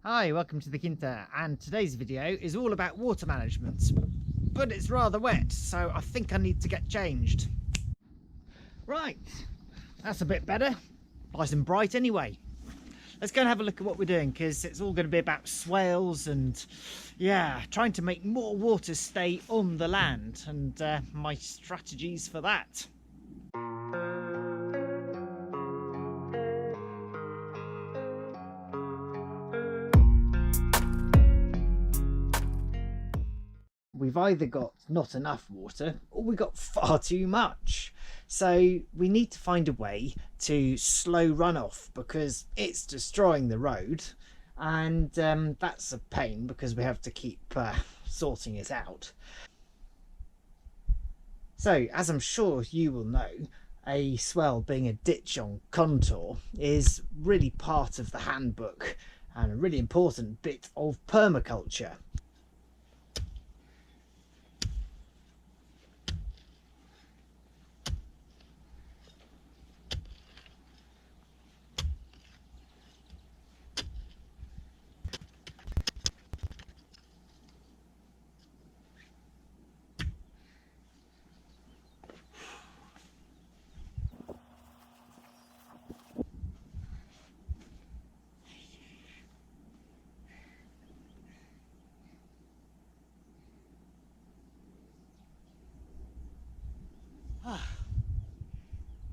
Hi, welcome to the Quinta, and today's video is all about water management, but it's rather wet, so I think I need to get changed. Right, that's a bit better, nice and bright anyway. Let's go and have a look at what we're doing, because it's all going to be about swales and, yeah, trying to make more water stay on the land, and my strategies for that. We've either got not enough water or we've got far too much. So we need to find a way to slow runoff because it's destroying the road, and that's a pain because we have to keep sorting it out. So, as I'm sure you will know, a swell being a ditch on contour is really part of the handbook and a really important bit of permaculture.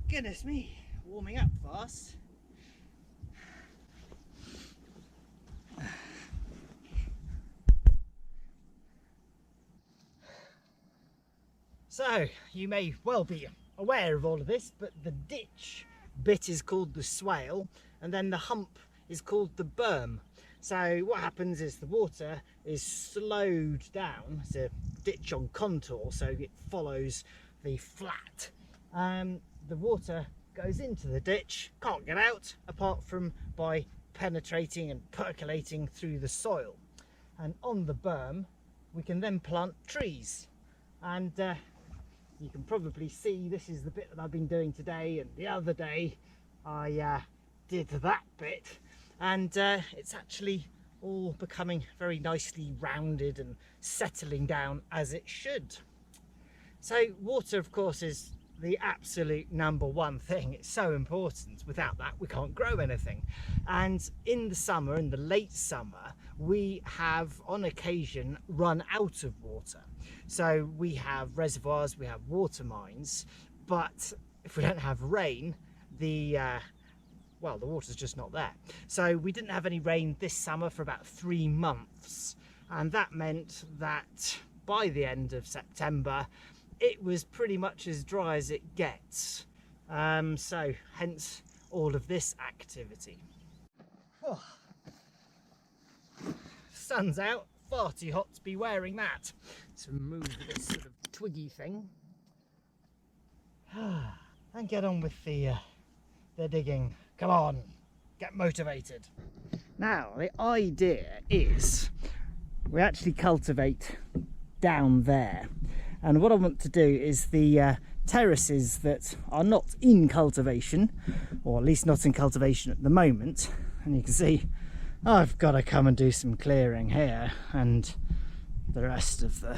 Goodness me, warming up fast. So, you may well be aware of all of this, but the ditch bit is called the swale, and then the hump is called the berm. So what happens is the water is slowed down. It's a ditch on contour, so it follows the flat. The water goes into the ditch, can't get out apart from by penetrating and percolating through the soil. And on the berm, we can then plant trees. And you can probably see this is the bit that I've been doing today, and the other day I did that bit, and it's actually all becoming very nicely rounded and settling down as it should. So water, of course, is the absolute number one thing. It's so important. Without that we can't grow anything. And in the summer, in the late summer, we have on occasion run out of water. So we have reservoirs, we have water mines, but if we don't have rain, the water's just not there. So we didn't have any rain this summer for about 3 months, and that meant that by the end of September it was pretty much as dry as it gets. So hence all of this activity. Oh. Sun's out, far too hot to be wearing that. Let's remove this sort of twiggy thing and get on with the digging. Come on, get motivated. Now the idea is we actually cultivate down there, and what I want to do is the terraces that are not in cultivation, or at least not in cultivation at the moment, and you can see I've got to come and do some clearing here, and the rest of the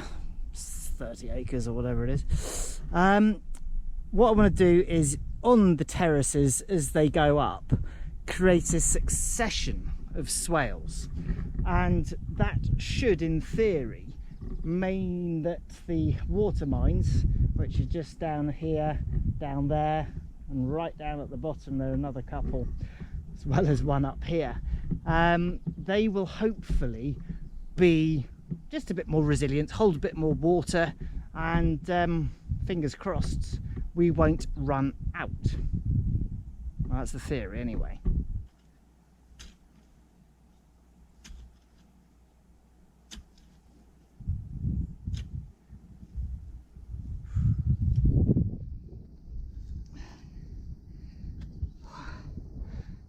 30 acres or whatever it is. What I want to do is on the terraces as they go up create a succession of swales, and that should in theory mean that the water mines, which are just down here, down there, and right down at the bottom there are another couple, as well as one up here, they will hopefully be just a bit more resilient, hold a bit more water, and fingers crossed we won't run out. Well, that's the theory anyway.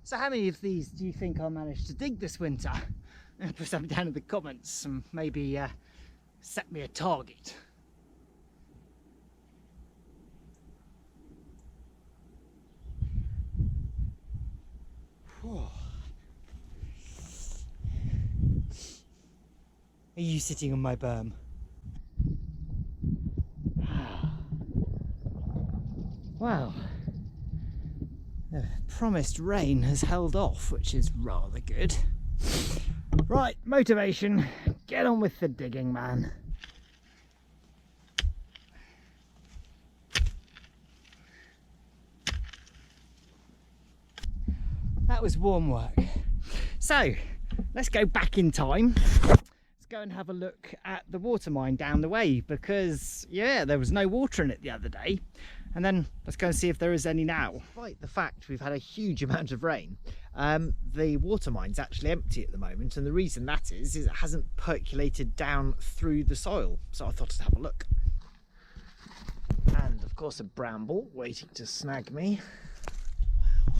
So how many of these do you think I'll manage to dig this winter? Put something down in the comments and maybe set me a target. Are you sitting on my berm? Wow. The promised rain has held off, which is rather good. Right, motivation. Get on with the digging, man. That was warm work. So, let's go back in time. Let's go and have a look at the water mine down the way, because, yeah, there was no water in it the other day. And then let's go and see if there is any now. Despite the fact we've had a huge amount of rain, the water mine's actually empty at the moment, and the reason that is it hasn't percolated down through the soil. So I thought I'd have a look. And of course a bramble waiting to snag me. Wow.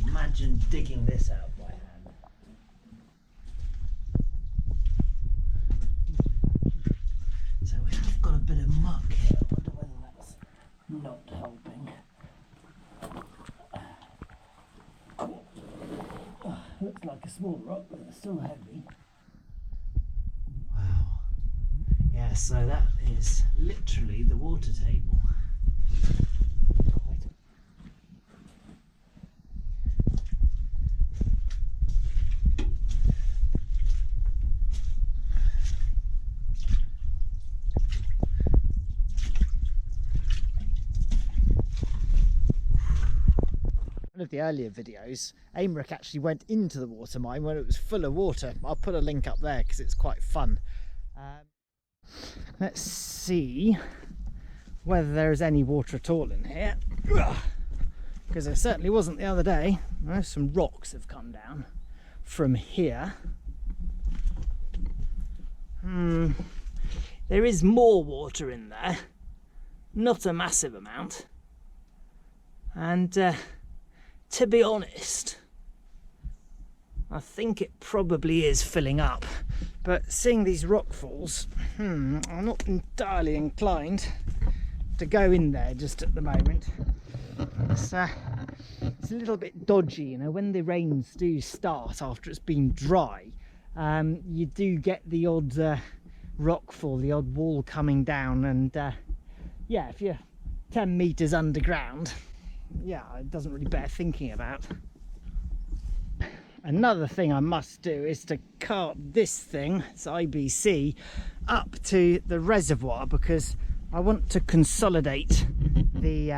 Imagine digging this out by hand. So we have got a bit of muck here. I wonder whether that's not helping. Looks like a small rock, but it's still heavy. Wow. Yeah, so that is literally the water table. One of the earlier videos, Aymeric actually went into the water mine when it was full of water. I'll put a link up there because it's quite fun. Let's see whether there is any water at all in here, because there certainly wasn't the other day. Some rocks have come down from here. There is more water in there, not a massive amount, and to be honest, I think it probably is filling up, but seeing these rock falls, I'm not entirely inclined to go in there just at the moment. It's a little bit dodgy, you know, when the rains do start after it's been dry, you do get the odd rock fall, the odd wall coming down, and yeah, if you're 10 meters underground, yeah, it doesn't really bear thinking about. Another thing I must do is to cart this thing, it's IBC, up to the reservoir, because I want to consolidate the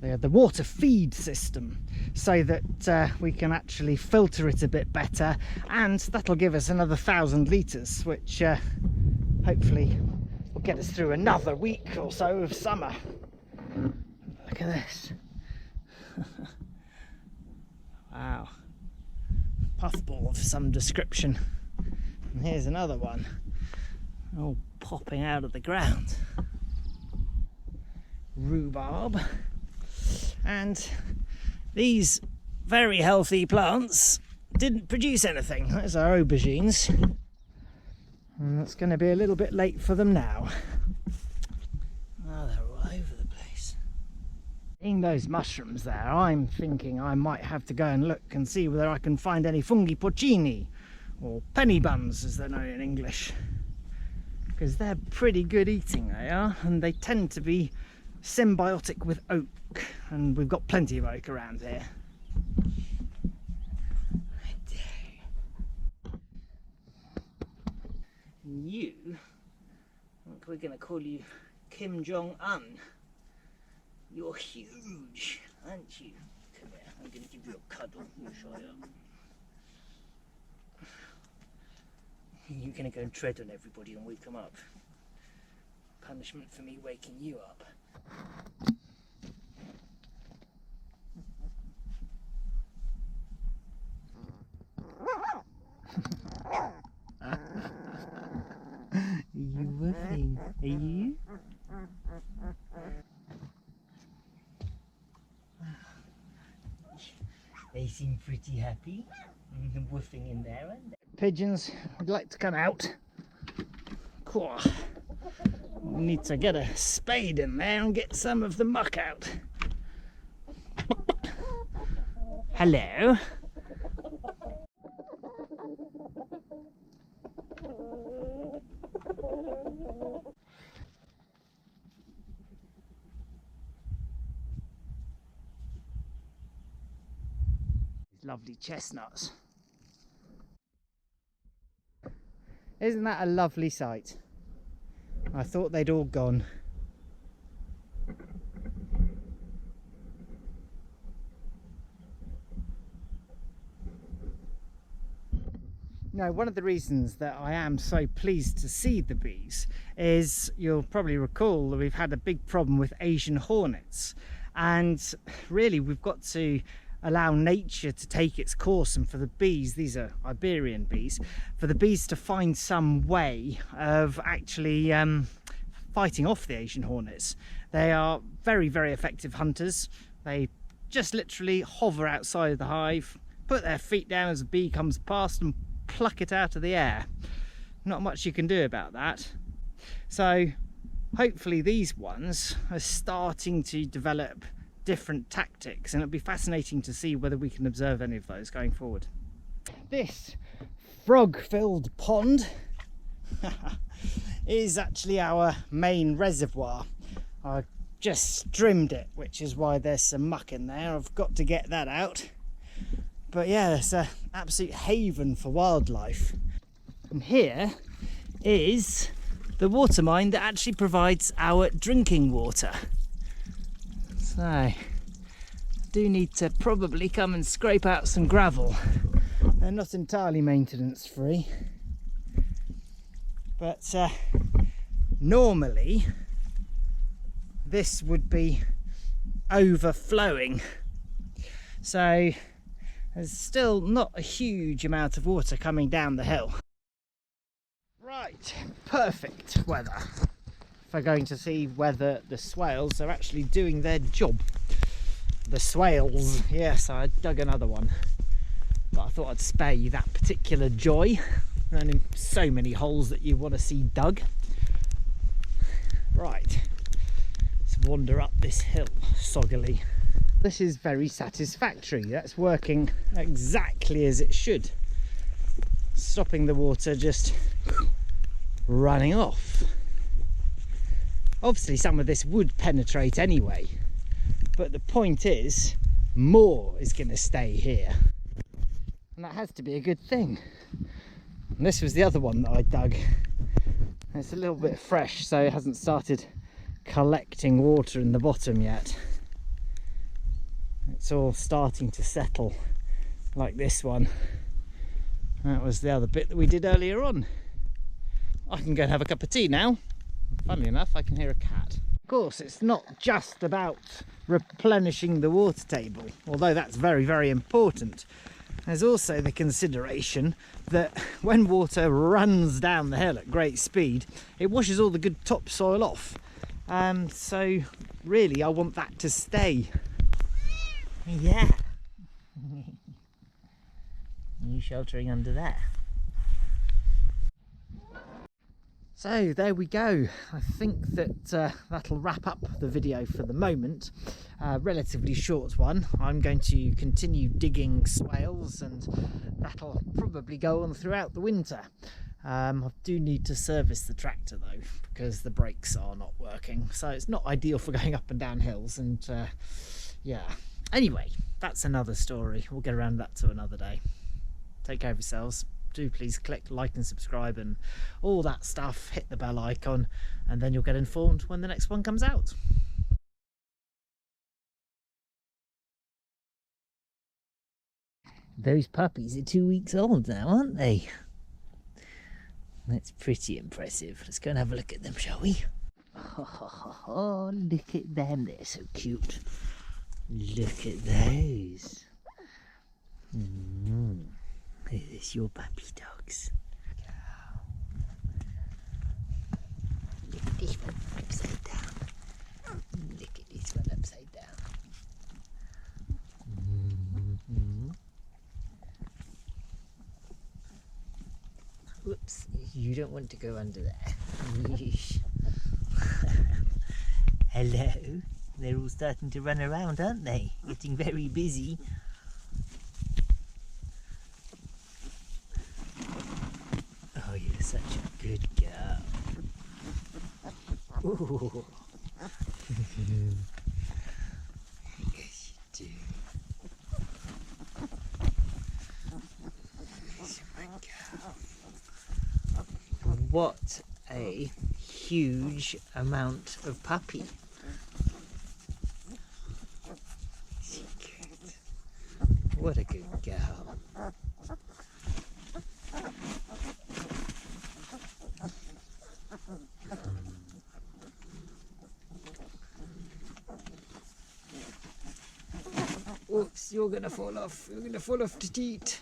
water feed system so that we can actually filter it a bit better, and that'll give us another 1,000 litres, which hopefully will get us through another week or so of summer. Look at this. Wow. Puffball of some description. And here's another one, all popping out of the ground. Rhubarb. And these very healthy plants didn't produce anything. There's our aubergines. And it's going to be a little bit late for them now. Oh, they're all over the place. Seeing those mushrooms there, I'm thinking I might have to go and look and see whether I can find any fungi porcini, or penny buns as they're known in English. Because they're pretty good eating, they are, and they tend to be symbiotic with oak, and we've got plenty of oak around here. And you, I think we're going to call you Kim Jong-un. You're huge, aren't you? Come here, I'm going to give you a cuddle. You shut up. You're going to go and tread on everybody and wake them up. Punishment for me waking you up. Are you woofing? Are you? They seem pretty happy. Woofing in there, aren't they? Pigeons would like to come out. Cool. We need to get a spade in there and get some of the muck out. Hello. Lovely chestnuts. Isn't that a lovely sight? I thought they'd all gone. Now, one of the reasons that I am so pleased to see the bees is, you'll probably recall that we've had a big problem with Asian hornets, and really we've got to allow nature to take its course, and for the bees, these are Iberian bees, for the bees to find some way of actually fighting off the Asian hornets. They are very, very effective hunters. They just literally hover outside of the hive, put their feet down as a bee comes past and pluck it out of the air. Not much you can do about that. So hopefully these ones are starting to develop different tactics, and it'll be fascinating to see whether we can observe any of those going forward. This frog-filled pond is actually our main reservoir. I just trimmed it, which is why there's some muck in there. I've got to get that out. But yeah, it's an absolute haven for wildlife. And here is the water mine that actually provides our drinking water. So I do need to probably come and scrape out some gravel. They're not entirely maintenance free, but normally this would be overflowing. So there's still not a huge amount of water coming down the hill. Right, perfect weather for going to see whether the swales are actually doing their job. The swales, yes, I dug another one, but I thought I'd spare you that particular joy. And in so many holes that you want to see dug. Right, let's wander up this hill soggily. This is very satisfactory. That's working exactly as it should. Stopping the water just running off. Obviously some of this would penetrate anyway, but the point is more is going to stay here, and that has to be a good thing. And this was the other one that I dug. It's a little bit fresh, so it hasn't started collecting water in the bottom yet. It's all starting to settle like this one. That was the other bit that we did earlier on. I can go and have a cup of tea now. Funnily enough, I can hear a cat. Of course, it's not just about replenishing the water table, although that's very, very important. There's also the consideration that when water runs down the hill at great speed, it washes all the good topsoil off. So really, I want that to stay. Yeah. You sheltering under there. So there we go. I think that that'll wrap up the video for the moment. Relatively short one. I'm going to continue digging swales, and that'll probably go on throughout the winter. I do need to service the tractor though, because the brakes are not working, so it's not ideal for going up and down hills. And yeah, anyway, that's another story. We'll get around to that to another day. Take care of yourselves. Do please click like and subscribe and all that stuff. Hit the bell icon, and then you'll get informed when the next one comes out. Those puppies are 2 weeks old now, aren't they? That's pretty impressive. Let's go and have a look at them, shall we? Oh, look at them. They're so cute. Look at those. There's your puppy dogs. Look at this one upside down. Look at this one upside down. Whoops, you don't want to go under there. Hello. They're all starting to run around, aren't they? Getting very busy. Good girl. Ooh. Yes, you do. Yes, my girl. What a huge amount of puppy. Is she good? What a good girl. Oops, you're gonna fall off. You're gonna fall off to eat.